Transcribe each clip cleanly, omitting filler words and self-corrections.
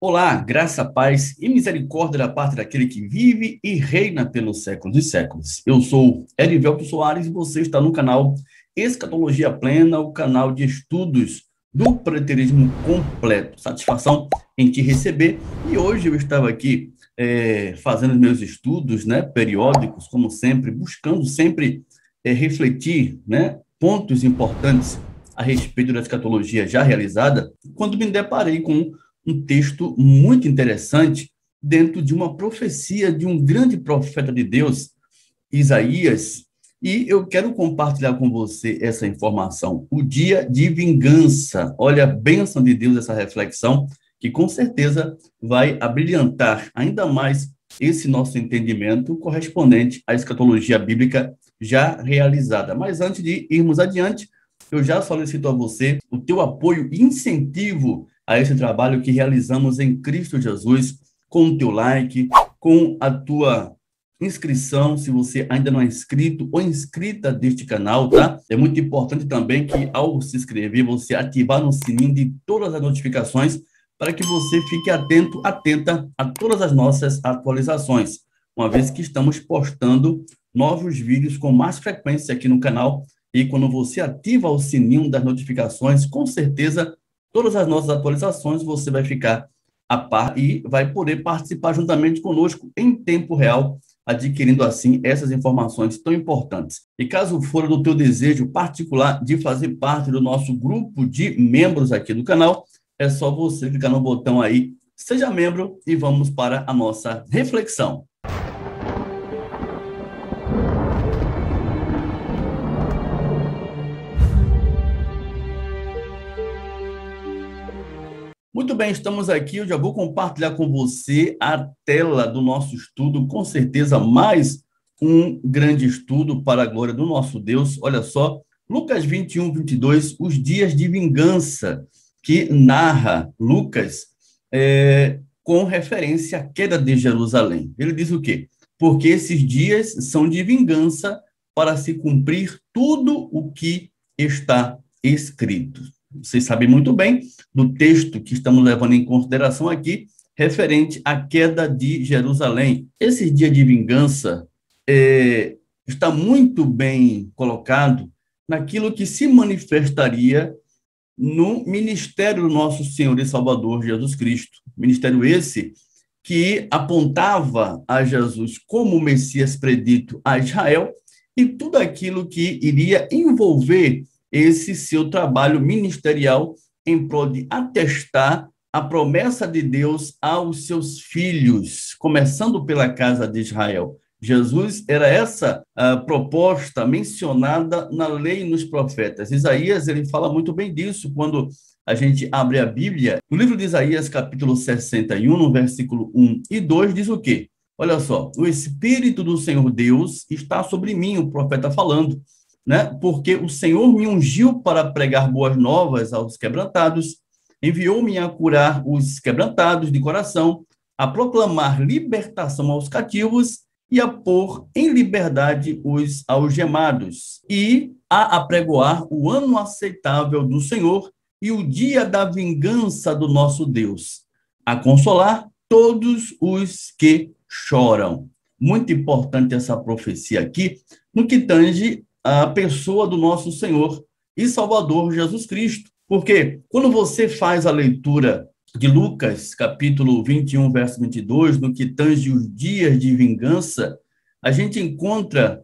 Olá, graça, paz e misericórdia da parte daquele que vive e reina pelos séculos dos séculos. Eu sou Erivelto Soares e você está no canal Escatologia Plena, o canal de estudos do preterismo completo. Satisfação em te receber. E hoje eu estava aqui fazendo meus estudos, periódicos, como sempre, buscando sempre refletir, pontos importantes a respeito da escatologia já realizada, quando me deparei com um texto muito interessante dentro de uma profecia de um grande profeta de Deus, Isaías, e eu quero compartilhar com você essa informação. O dia de vingança. Olha a bênção de Deus, essa reflexão, que com certeza vai abrilhantar ainda mais esse nosso entendimento correspondente à escatologia bíblica já realizada. Mas antes de irmos adiante, eu já solicito a você o teu apoio e incentivo a esse trabalho que realizamos em Cristo Jesus, com o teu like, com a tua inscrição, se você ainda não é inscrito ou inscrita deste canal, tá? É muito importante também que, ao se inscrever, você ativar no sininho de todas as notificações para que você fique atento, atenta a todas as nossas atualizações, uma vez que estamos postando novos vídeos com mais frequência aqui no canal. E quando você ativa o sininho das notificações, com certeza, todas as nossas atualizações você vai ficar a par e vai poder participar juntamente conosco em tempo real, adquirindo assim essas informações tão importantes. E caso for do teu desejo particular de fazer parte do nosso grupo de membros aqui do canal, é só você clicar no botão aí, seja membro, e vamos para a nossa reflexão. Muito bem, estamos aqui. Eu já vou compartilhar com você a tela do nosso estudo, com certeza mais um grande estudo para a glória do nosso Deus. Olha só, Lucas 21, 22, os dias de vingança, que narra Lucas com referência à queda de Jerusalém. Ele diz o quê? Porque esses dias são de vingança para se cumprir tudo o que está escrito. Vocês sabem muito bem do texto que estamos levando em consideração aqui, referente à queda de Jerusalém. Esse dia de vingança está muito bem colocado naquilo que se manifestaria no ministério do nosso Senhor e Salvador Jesus Cristo. Ministério esse que apontava a Jesus como o Messias predito a Israel e tudo aquilo que iria envolver esse seu trabalho ministerial em prol de atestar a promessa de Deus aos seus filhos, começando pela casa de Israel. Jesus era essa proposta mencionada na lei e nos profetas. Isaías, ele fala muito bem disso quando a gente abre a Bíblia. No livro de Isaías, capítulo 61, no versículo 1 e 2, diz o quê? Olha só, o Espírito do Senhor Deus está sobre mim, o profeta falando, porque o Senhor me ungiu para pregar boas novas aos quebrantados, enviou-me a curar os quebrantados de coração, a proclamar libertação aos cativos e a pôr em liberdade os algemados, e a apregoar o ano aceitável do Senhor e o dia da vingança do nosso Deus, a consolar todos os que choram. Muito importante essa profecia aqui, no que tange a pessoa do nosso Senhor e Salvador Jesus Cristo. Porque quando você faz a leitura de Lucas, capítulo 21, verso 22, no que tange os dias de vingança, a gente encontra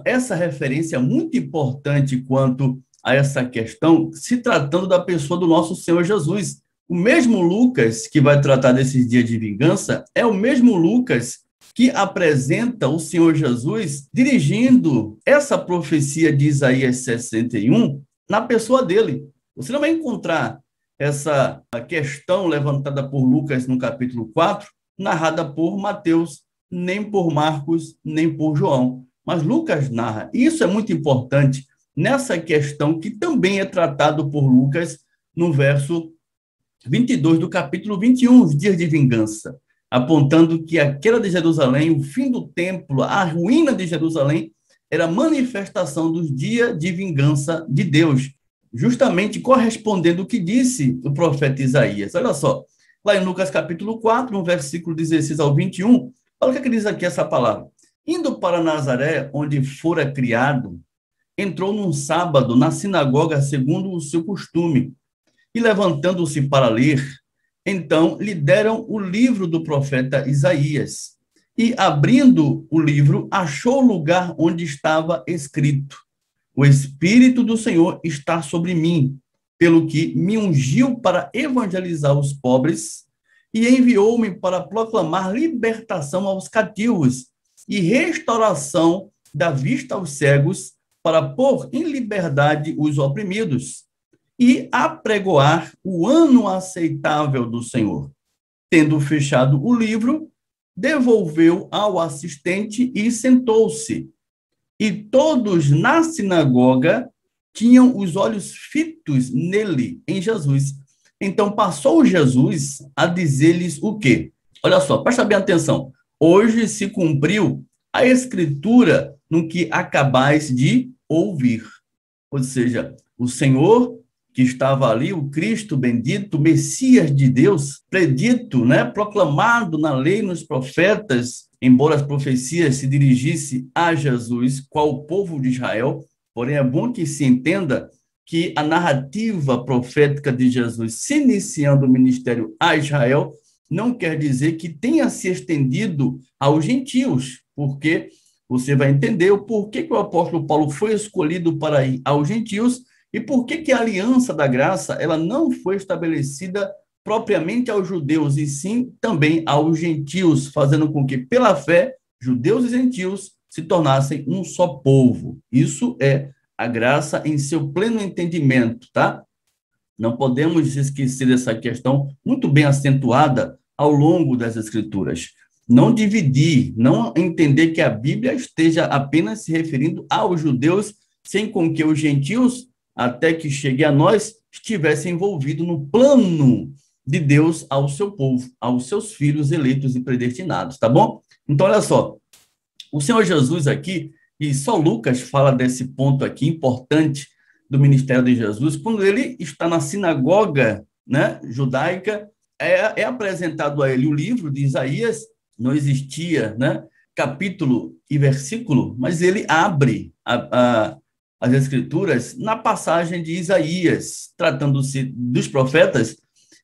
essa referência muito importante quanto a essa questão, se tratando da pessoa do nosso Senhor Jesus. O mesmo Lucas que vai tratar desses dias de vingança é o mesmo Lucas que apresenta o Senhor Jesus dirigindo essa profecia de Isaías 61 na pessoa dele. Você não vai encontrar essa questão levantada por Lucas no capítulo 4, narrada por Mateus, nem por Marcos, nem por João. Mas Lucas narra. E isso é muito importante nessa questão que também é tratado por Lucas no verso 22 do capítulo 21, os dias de vingança, apontando que a queda de Jerusalém, o fim do templo, a ruína de Jerusalém, era manifestação dos dias de vingança de Deus, justamente correspondendo ao que disse o profeta Isaías. Olha só, Lá em Lucas capítulo 4, no versículo 16 ao 21, olha o que diz aqui essa palavra. Indo para Nazaré, onde fora criado, entrou num sábado na sinagoga segundo o seu costume, e levantando-se para ler, então lhe deram o livro do profeta Isaías. E abrindo o livro, achou o lugar onde estava escrito: O Espírito do Senhor está sobre mim, pelo que me ungiu para evangelizar os pobres e enviou-me para proclamar libertação aos cativos e restauração da vista aos cegos, para pôr em liberdade os oprimidos e apregoar o ano aceitável do Senhor. Tendo fechado o livro, devolveu ao assistente e sentou-se. E todos na sinagoga tinham os olhos fitos nele, em Jesus. Então passou Jesus a dizer-lhes o quê? Olha só, presta bem atenção. Hoje se cumpriu a escritura no que acabais de ouvir. Ou seja, o Senhor que estava ali, o Cristo bendito, o Messias de Deus, predito, né, proclamado na lei, nos profetas, embora as profecias se dirigissem a Jesus, qual o povo de Israel, porém é bom que se entenda que a narrativa profética de Jesus, se iniciando o ministério a Israel, não quer dizer que tenha se estendido aos gentios, porque você vai entender o porquê que o apóstolo Paulo foi escolhido para ir aos gentios e por que a aliança da graça ela não foi estabelecida propriamente aos judeus, e sim também aos gentios, fazendo com que, pela fé, judeus e gentios se tornassem um só povo. Isso é a graça em seu pleno entendimento, tá? Não podemos esquecer dessa questão muito bem acentuada ao longo das Escrituras. Não dividir, não entender que a Bíblia esteja apenas se referindo aos judeus, sem com que os gentios, até que chegue a nós, estivessem envolvidos no plano de Deus ao seu povo, aos seus filhos eleitos e predestinados, tá bom? Então, olha só, o Senhor Jesus aqui, e só Lucas fala desse ponto aqui importante do ministério de Jesus, quando ele está na sinagoga, né, judaica, é apresentado a ele o livro de Isaías, não existia, né, capítulo e versículo, mas ele abre as escrituras na passagem de Isaías, tratando-se dos profetas,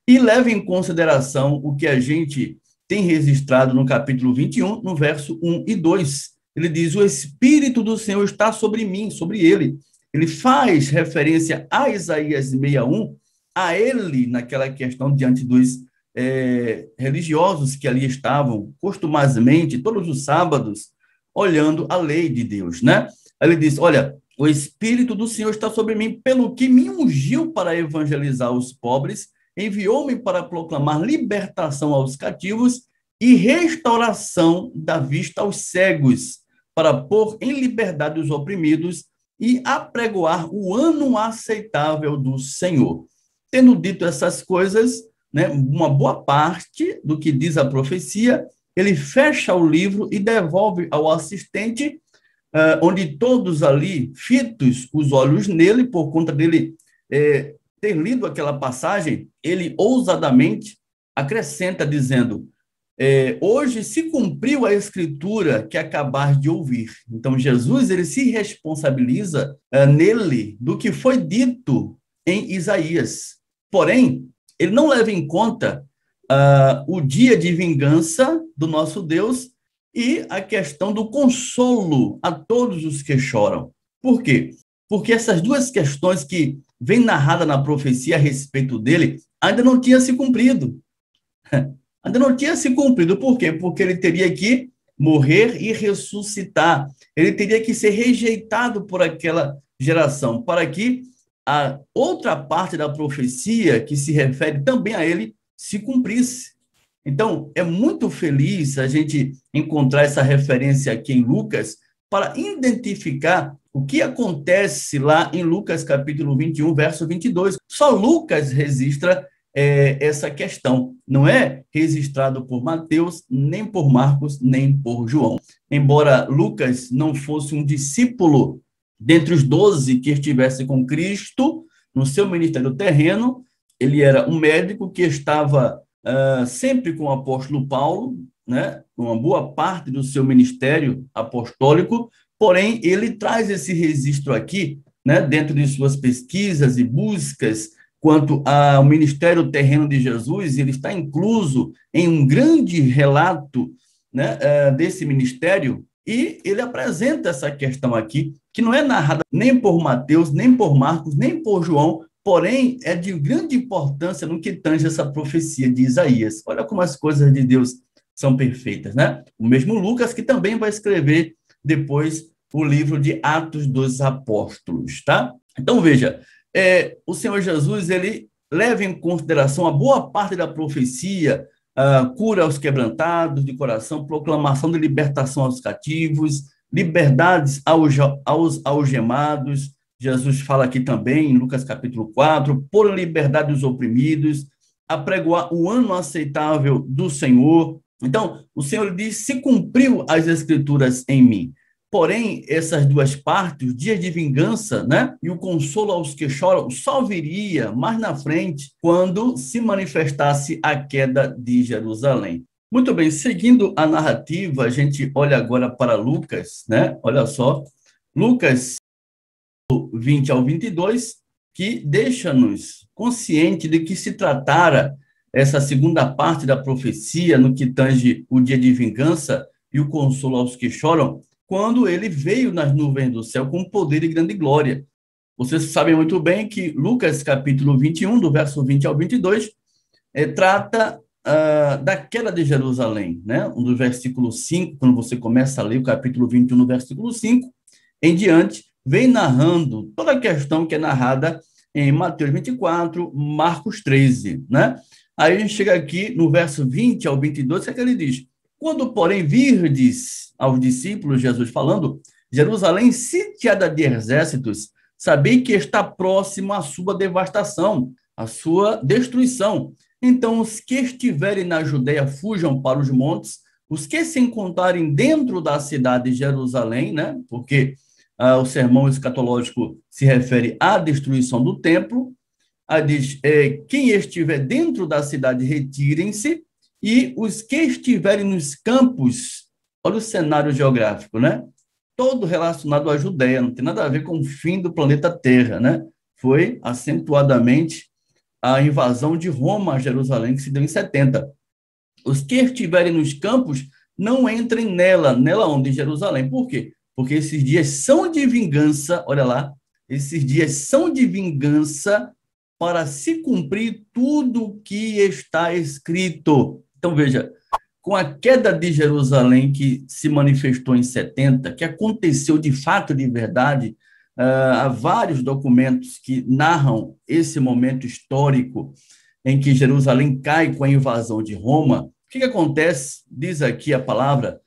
e leva em consideração o que a gente tem registrado no capítulo 21, no verso 1 e 2. Ele diz: o Espírito do Senhor está sobre mim, sobre ele. Ele faz referência a Isaías 61, a ele naquela questão diante dos religiosos que ali estavam, costumazmente, todos os sábados, olhando a lei de Deus, né? Ele diz: olha, o Espírito do Senhor está sobre mim, pelo que me ungiu para evangelizar os pobres, enviou-me para proclamar libertação aos cativos e restauração da vista aos cegos, para pôr em liberdade os oprimidos e apregoar o ano aceitável do Senhor. Tendo dito essas coisas, né, uma boa parte do que diz a profecia, ele fecha o livro e devolve ao assistente, onde todos ali, fitos os olhos nele, por conta dele ter lido aquela passagem, ele ousadamente acrescenta dizendo: hoje se cumpriu a escritura que acabar de ouvir. Então, Jesus ele se responsabiliza nele do que foi dito em Isaías. Porém, ele não leva em conta o dia de vingança do nosso Deus e a questão do consolo a todos os que choram. Por quê? Porque essas duas questões que vem narrada na profecia a respeito dele ainda não tinha se cumprido. Ainda não tinha se cumprido. Por quê? Porque ele teria que morrer e ressuscitar. Ele teria que ser rejeitado por aquela geração, para que a outra parte da profecia, que se refere também a ele, se cumprisse. Então, é muito feliz a gente encontrar essa referência aqui em Lucas para identificar o que acontece lá em Lucas capítulo 21, verso 22. Só Lucas registra essa questão. Não é registrado por Mateus, nem por Marcos, nem por João. Embora Lucas não fosse um discípulo dentre os 12 que estivesse com Cristo no seu ministério terreno, ele era um médico que estava sempre com o apóstolo Paulo, né, uma boa parte do seu ministério apostólico, porém, ele traz esse registro aqui, né, dentro de suas pesquisas e buscas quanto ao ministério terreno de Jesus, ele está incluso em um grande relato, né, desse ministério, e ele apresenta essa questão aqui, que não é narrada nem por Mateus, nem por Marcos, nem por João, porém é de grande importância no que tange essa profecia de Isaías. Olha como as coisas de Deus são perfeitas, né? O mesmo Lucas, que também vai escrever depois o livro de Atos dos Apóstolos, tá? Então, veja, o Senhor Jesus, ele leva em consideração a boa parte da profecia, cura aos quebrantados de coração, proclamação de libertação aos cativos, liberdades aos algemados. Jesus fala aqui também, em Lucas capítulo 4, por liberdade dos oprimidos, apregoar o ano aceitável do Senhor. Então, o Senhor diz, se cumpriu as escrituras em mim. Porém, essas duas partes, os dias de vingança, né, e o consolo aos que choram, só viria mais na frente, quando se manifestasse a queda de Jerusalém. Muito bem, seguindo a narrativa, a gente olha agora para Lucas, né? Olha só, Lucas 20 ao 22, que deixa-nos consciente de que se tratara essa segunda parte da profecia, no que tange o dia de vingança e o consolo aos que choram, quando ele veio nas nuvens do céu com poder e grande glória. Vocês sabem muito bem que Lucas, capítulo 21, do verso 20 ao 22, trata da queda de Jerusalém, né? No versículo 5, quando você começa a ler o capítulo 21, no versículo 5, em diante, vem narrando toda a questão que é narrada em Mateus 24, Marcos 13, né? Aí a gente chega aqui no verso 20 ao 22, que é que ele diz: quando, porém, virdes aos discípulos, Jesus falando, Jerusalém sitiada de exércitos, sabei que está próximo à sua devastação, à sua destruição. Então, os que estiverem na Judeia fujam para os montes, os que se encontrarem dentro da cidade de Jerusalém, né? Porque o sermão escatológico se refere à destruição do templo, diz, quem estiver dentro da cidade, retirem-se, e os que estiverem nos campos, olha o cenário geográfico, né? Todo relacionado à Judeia, não tem nada a ver com o fim do planeta Terra, né? Foi acentuadamente a invasão de Roma a Jerusalém, que se deu em 70. Os que estiverem nos campos, não entrem nela onde? Em Jerusalém. Por quê? Porque esses dias são de vingança, olha lá, esses dias são de vingança para se cumprir tudo o que está escrito. Então, veja, com a queda de Jerusalém, que se manifestou em 70, que aconteceu de fato, de verdade, há vários documentos que narram esse momento histórico em que Jerusalém cai com a invasão de Roma. O que acontece? Diz aqui a palavra,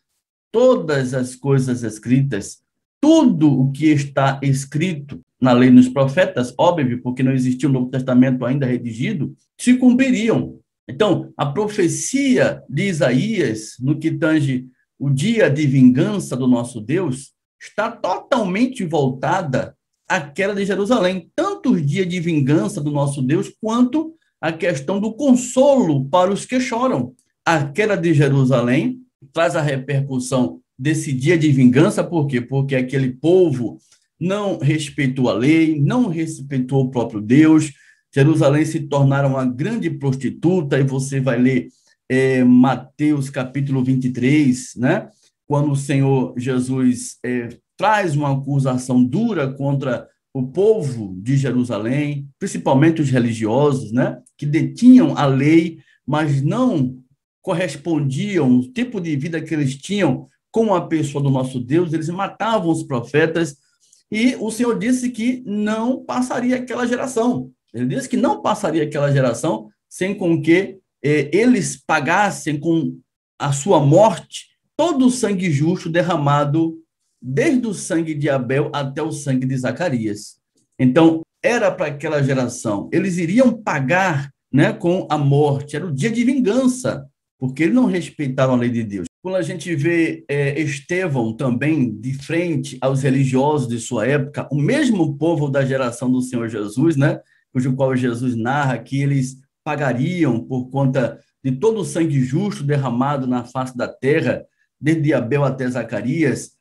todas as coisas escritas, tudo o que está escrito na lei nos profetas, óbvio, porque não existia o Novo Testamento ainda redigido, se cumpririam. Então, a profecia de Isaías, no que tange o dia de vingança do nosso Deus, está totalmente voltada à queda de Jerusalém, tanto o dia de vingança do nosso Deus, quanto a questão do consolo para os que choram. A queda de Jerusalém traz a repercussão desse dia de vingança, por quê? Porque aquele povo não respeitou a lei, não respeitou o próprio Deus. Jerusalém se tornaram uma grande prostituta, e você vai ler Mateus capítulo 23, né? Quando o Senhor Jesus traz uma acusação dura contra o povo de Jerusalém, principalmente os religiosos, né? Que detinham a lei, mas não correspondiam ao tipo de vida que eles tinham com a pessoa do nosso Deus, eles matavam os profetas, e o Senhor disse que não passaria aquela geração. Ele disse que não passaria aquela geração sem com que eles pagassem com a sua morte todo o sangue justo derramado, desde o sangue de Abel até o sangue de Zacarias. Então, era para aquela geração. Eles iriam pagar, né, com a morte. Era o dia de vingança, porque eles não respeitaram a lei de Deus. Quando a gente vê Estevão também de frente aos religiosos de sua época, o mesmo povo da geração do Senhor Jesus, né, cujo qual Jesus narra que eles pagariam por conta de todo o sangue justo derramado na face da terra, desde Abel até Zacarias.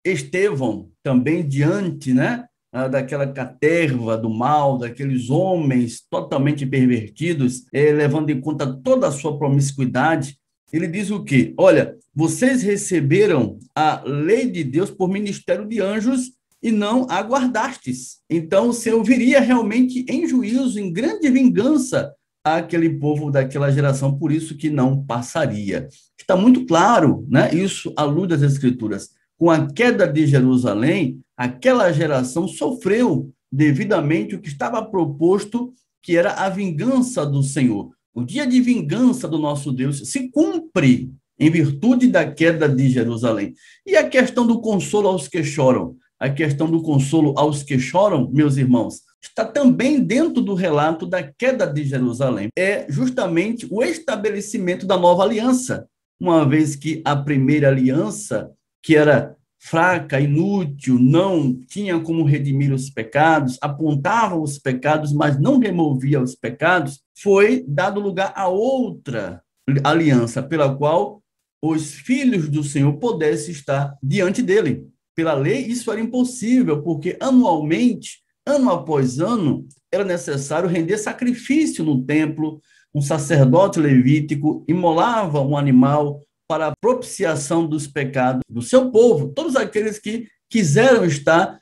Estevão também diante, né, daquela caterva do mal, daqueles homens totalmente pervertidos, levando em conta toda a sua promiscuidade, ele diz o quê? Olha, vocês receberam a lei de Deus por ministério de anjos e não aguardastes. Então, o Senhor viria realmente em juízo, em grande vingança àquele povo daquela geração, por isso que não passaria. Está muito claro, né, isso à luz das Escrituras. Com a queda de Jerusalém, aquela geração sofreu devidamente o que estava proposto, que era a vingança do Senhor. O dia de vingança do nosso Deus se cumpre em virtude da queda de Jerusalém. E a questão do consolo aos que choram? A questão do consolo aos que choram, meus irmãos, está também dentro do relato da queda de Jerusalém. É justamente o estabelecimento da nova aliança, uma vez que a primeira aliança, que era fraca, inútil, não tinha como redimir os pecados, apontava os pecados, mas não removia os pecados, foi dado lugar a outra aliança, pela qual os filhos do Senhor pudessem estar diante dele. Pela lei, isso era impossível, porque anualmente, ano após ano, era necessário render sacrifício no templo. Um sacerdote levítico imolava um animal para a propiciação dos pecados do seu povo, todos aqueles que quiseram estar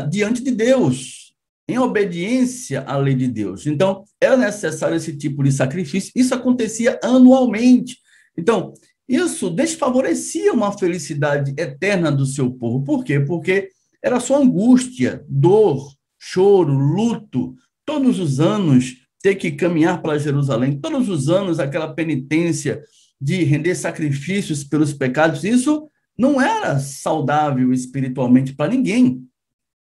diante de Deus, em obediência à lei de Deus. Então, era necessário esse tipo de sacrifício, isso acontecia anualmente. Então, isso desfavorecia uma felicidade eterna do seu povo. Por quê? Porque era só angústia, dor, choro, luto, todos os anos ter que caminhar para Jerusalém, todos os anos aquela penitência de render sacrifícios pelos pecados, isso não era saudável espiritualmente para ninguém.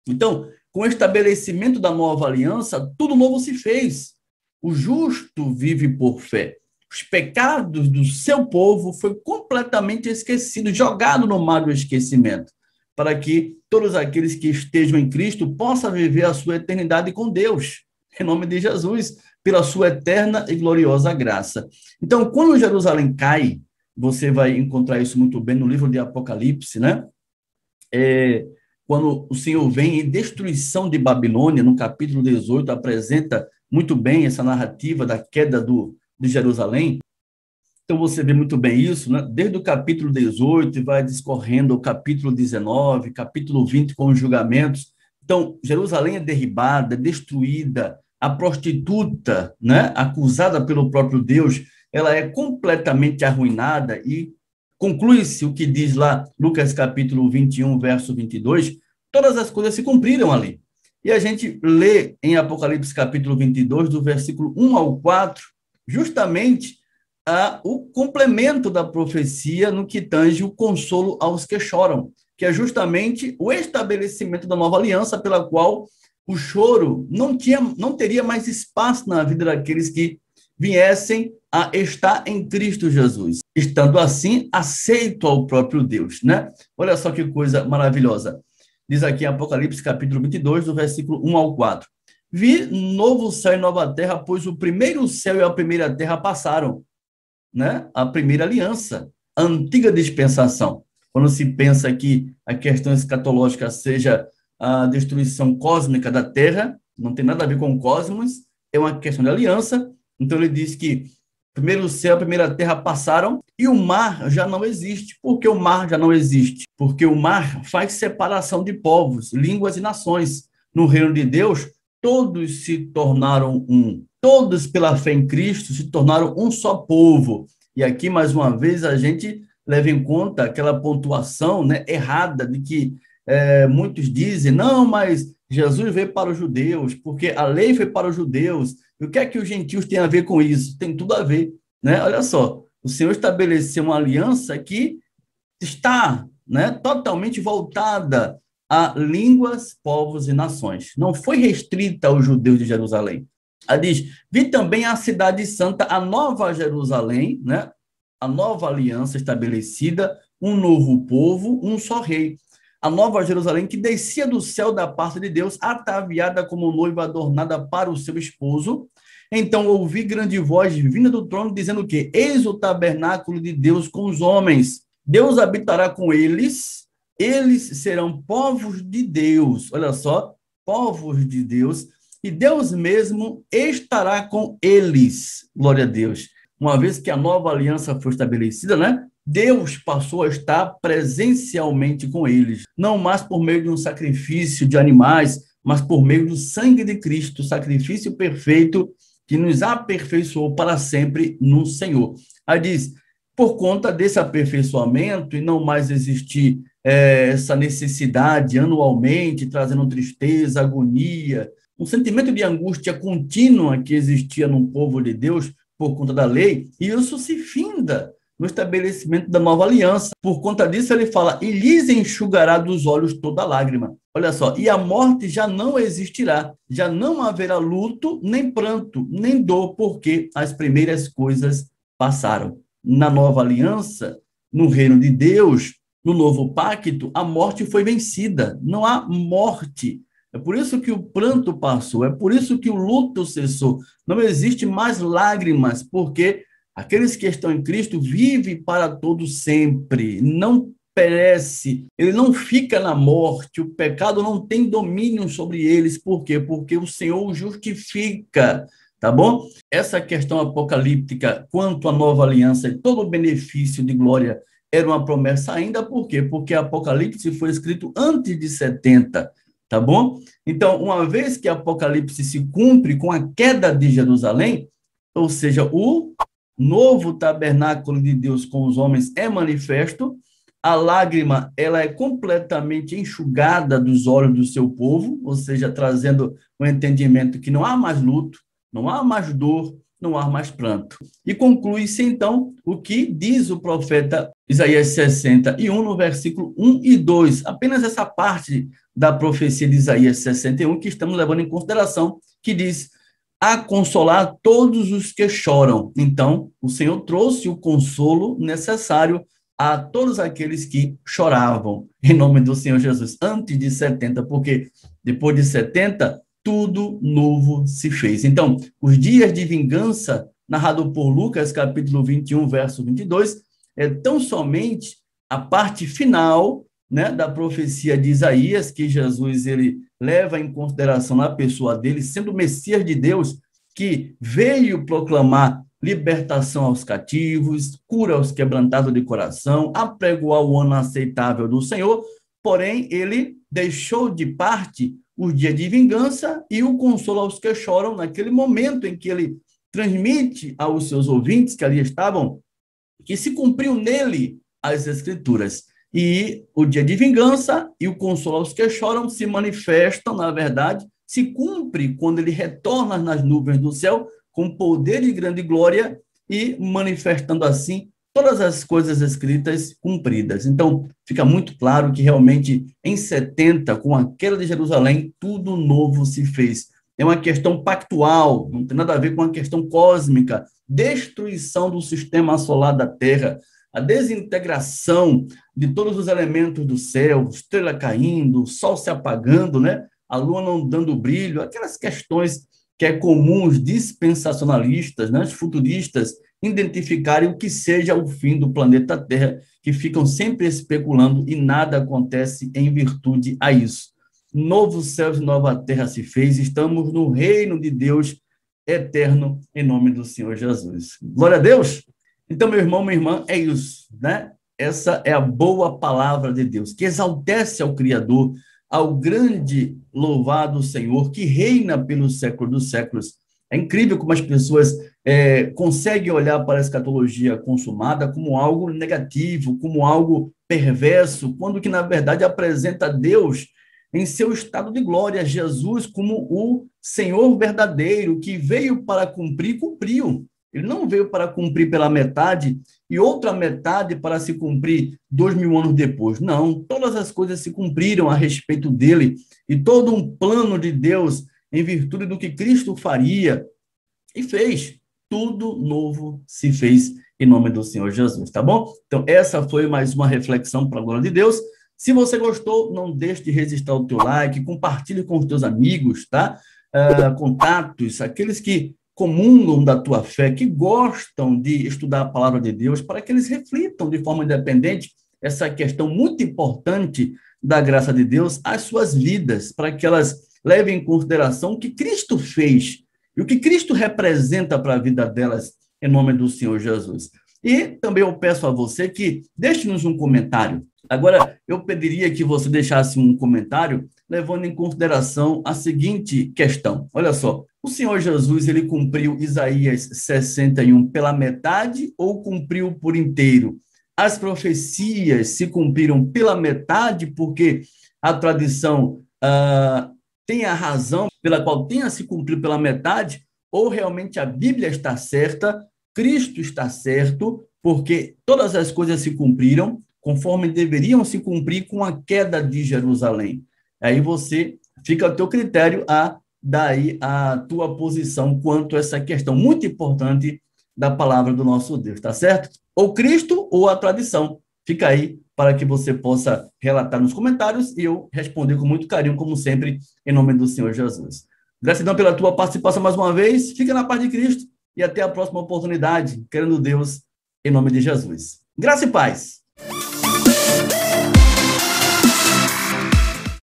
Então, com o estabelecimento da nova aliança, tudo novo se fez. O justo vive por fé. Os pecados do seu povo foi completamente esquecido, jogado no mar do esquecimento, para que todos aqueles que estejam em Cristo possam viver a sua eternidade com Deus, em nome de Jesus, pela sua eterna e gloriosa graça. Então, quando Jerusalém cai, você vai encontrar isso muito bem no livro de Apocalipse, né? Quando o Senhor vem em destruição de Babilônia, no capítulo 18, apresenta muito bem essa narrativa da queda de Jerusalém. Então, você vê muito bem isso, né? Desde o capítulo 18, e vai discorrendo o capítulo 19, capítulo 20, com os julgamentos. Então, Jerusalém é derribada, destruída, a prostituta, né, acusada pelo próprio Deus, ela é completamente arruinada e conclui-se o que diz lá Lucas capítulo 21, verso 22, todas as coisas se cumpriram ali. E a gente lê em Apocalipse capítulo 22, do versículo 1 ao 4, justamente o complemento da profecia no que tange o consolo aos que choram, que é justamente o estabelecimento da nova aliança, pela qual o choro não teria mais espaço na vida daqueles que viessem a estar em Cristo Jesus, estando assim aceito ao próprio Deus, né? Olha só que coisa maravilhosa. Diz aqui em Apocalipse capítulo 22, do versículo 1 ao 4. Vi novo céu e nova terra, pois o primeiro céu e a primeira terra passaram, né? A primeira aliança, a antiga dispensação. Quando se pensa que a questão escatológica seja a destruição cósmica da Terra, não tem nada a ver com o cosmos, é uma questão de aliança. Então ele diz que primeiro o céu e a primeira terra passaram e o mar já não existe. Por que o mar já não existe? Porque o mar faz separação de povos, línguas e nações. No reino de Deus, todos se tornaram um. Todos, pela fé em Cristo, se tornaram um só povo. E aqui, mais uma vez, a gente leva em conta aquela pontuação, né, errada de que muitos dizem, não, mas Jesus veio para os judeus, porque a lei foi para os judeus. E o que é que os gentios têm a ver com isso? Tem tudo a ver, né? Olha só, o Senhor estabeleceu uma aliança que está, né, totalmente voltada a línguas, povos e nações. Não foi restrita aos judeus de Jerusalém. Ela diz, vi também a cidade santa, a nova Jerusalém, né? A nova aliança estabelecida, um novo povo, um só rei. A nova Jerusalém que descia do céu da parte de Deus, ataviada como noiva adornada para o seu esposo. Então ouvi grande voz vinda do trono dizendo o quê? Eis o tabernáculo de Deus com os homens. Deus habitará com eles serão povos de Deus. Olha só, povos de Deus. E Deus mesmo estará com eles. Glória a Deus. Uma vez que a nova aliança foi estabelecida, né? Deus passou a estar presencialmente com eles, não mais por meio de um sacrifício de animais, mas por meio do sangue de Cristo, sacrifício perfeito que nos aperfeiçoou para sempre no Senhor. Aí diz, por conta desse aperfeiçoamento e não mais existir essa necessidade anualmente, trazendo tristeza, agonia, um sentimento de angústia contínua que existia no povo de Deus por conta da lei, e isso se finda no estabelecimento da nova aliança. Por conta disso, ele fala, e lhes enxugará dos olhos toda lágrima. Olha só, e a morte já não existirá, já não haverá luto, nem pranto, nem dor, porque as primeiras coisas passaram. Na nova aliança, no reino de Deus, no novo pacto, a morte foi vencida, não há morte. É por isso que o pranto passou, é por isso que o luto cessou. Não existe mais lágrimas, porque aqueles que estão em Cristo vivem para todo sempre, não perece, ele não fica na morte, o pecado não tem domínio sobre eles. Por quê? Porque o Senhor o justifica, tá bom? Essa questão apocalíptica quanto à nova aliança e todo o benefício de glória era uma promessa ainda, por quê? Porque Apocalipse foi escrito antes de 70, tá bom? Então, uma vez que Apocalipse se cumpre com a queda de Jerusalém, ou seja, o novo tabernáculo de Deus com os homens é manifesto, a lágrima ela é completamente enxugada dos olhos do seu povo, ou seja, trazendo o entendimento que não há mais luto, não há mais dor, não há mais pranto. E conclui-se, então, o que diz o profeta Isaías 61, no versículo 1 e 2. Apenas essa parte da profecia de Isaías 61 que estamos levando em consideração, que diz, a consolar todos os que choram. Então, o Senhor trouxe o consolo necessário a todos aqueles que choravam, em nome do Senhor Jesus, antes de 70, porque depois de 70, tudo novo se fez. Então, os dias de vingança, narrado por Lucas, capítulo 21, verso 22, é tão somente a parte final, né, da profecia de Isaías, que Jesus ele leva em consideração na pessoa dele, sendo o Messias de Deus, que veio proclamar libertação aos cativos, cura aos quebrantados de coração, apregoar o ano aceitável do Senhor, porém ele deixou de parte o dia de vingança e o consolo aos que choram, naquele momento em que ele transmite aos seus ouvintes que ali estavam, que se cumpriu nele as Escrituras. E o dia de vingança e o consolo aos que choram se manifestam, na verdade, se cumpre quando ele retorna nas nuvens do céu com poder e grande glória e manifestando assim todas as coisas escritas cumpridas. Então, fica muito claro que realmente em 70, com a queda de Jerusalém, tudo novo se fez. É uma questão pactual, não tem nada a ver com uma questão cósmica, destruição do sistema solar da Terra, a desintegração de todos os elementos do céu, estrela caindo, o sol se apagando, né? A lua não dando brilho, aquelas questões que é comum os dispensacionalistas, né, os futuristas, identificarem o que seja o fim do planeta Terra, que ficam sempre especulando e nada acontece em virtude a isso. Novo céu e nova terra se fez, estamos no reino de Deus eterno, em nome do Senhor Jesus. Glória a Deus! Então, meu irmão, minha irmã, é isso, né? Essa é a boa palavra de Deus, que exaltece ao Criador, ao grande louvado Senhor, que reina pelos séculos dos séculos. É incrível como as pessoas conseguem olhar para a escatologia consumada como algo negativo, como algo perverso, quando que, na verdade, apresenta Deus em seu estado de glória, Jesus como o Senhor verdadeiro, que veio para cumprir e cumpriu. Ele não veio para cumprir pela metade e outra metade para se cumprir 2000 anos depois. Não, todas as coisas se cumpriram a respeito dele e todo um plano de Deus em virtude do que Cristo faria e fez. Tudo novo se fez em nome do Senhor Jesus, tá bom? Então, essa foi mais uma reflexão para a glória de Deus. Se você gostou, não deixe de registrar o teu like, compartilhe com os teus amigos, tá? Contatos, aqueles que comungam da tua fé, que gostam de estudar a palavra de Deus, para que eles reflitam de forma independente essa questão muito importante da graça de Deus às suas vidas, para que elas levem em consideração o que Cristo fez e o que Cristo representa para a vida delas, em nome do Senhor Jesus. E também eu peço a você que deixe-nos um comentário. Agora, eu pediria que você deixasse um comentário levando em consideração a seguinte questão. Olha só, o Senhor Jesus, ele cumpriu Isaías 61 pela metade ou cumpriu por inteiro? As profecias se cumpriram pela metade porque a tradição tem a razão pela qual tenha se cumprido pela metade, ou realmente a Bíblia está certa, Cristo está certo, porque todas as coisas se cumpriram conforme deveriam se cumprir com a queda de Jerusalém. Aí você fica ao teu critério daí a tua posição quanto a essa questão muito importante da palavra do nosso Deus, tá certo? Ou Cristo ou a tradição. Fica aí para que você possa relatar nos comentários e eu responder com muito carinho, como sempre, em nome do Senhor Jesus. Gratidão pela tua participação mais uma vez. Fica na paz de Cristo e até a próxima oportunidade, querendo Deus, em nome de Jesus. Graça e paz.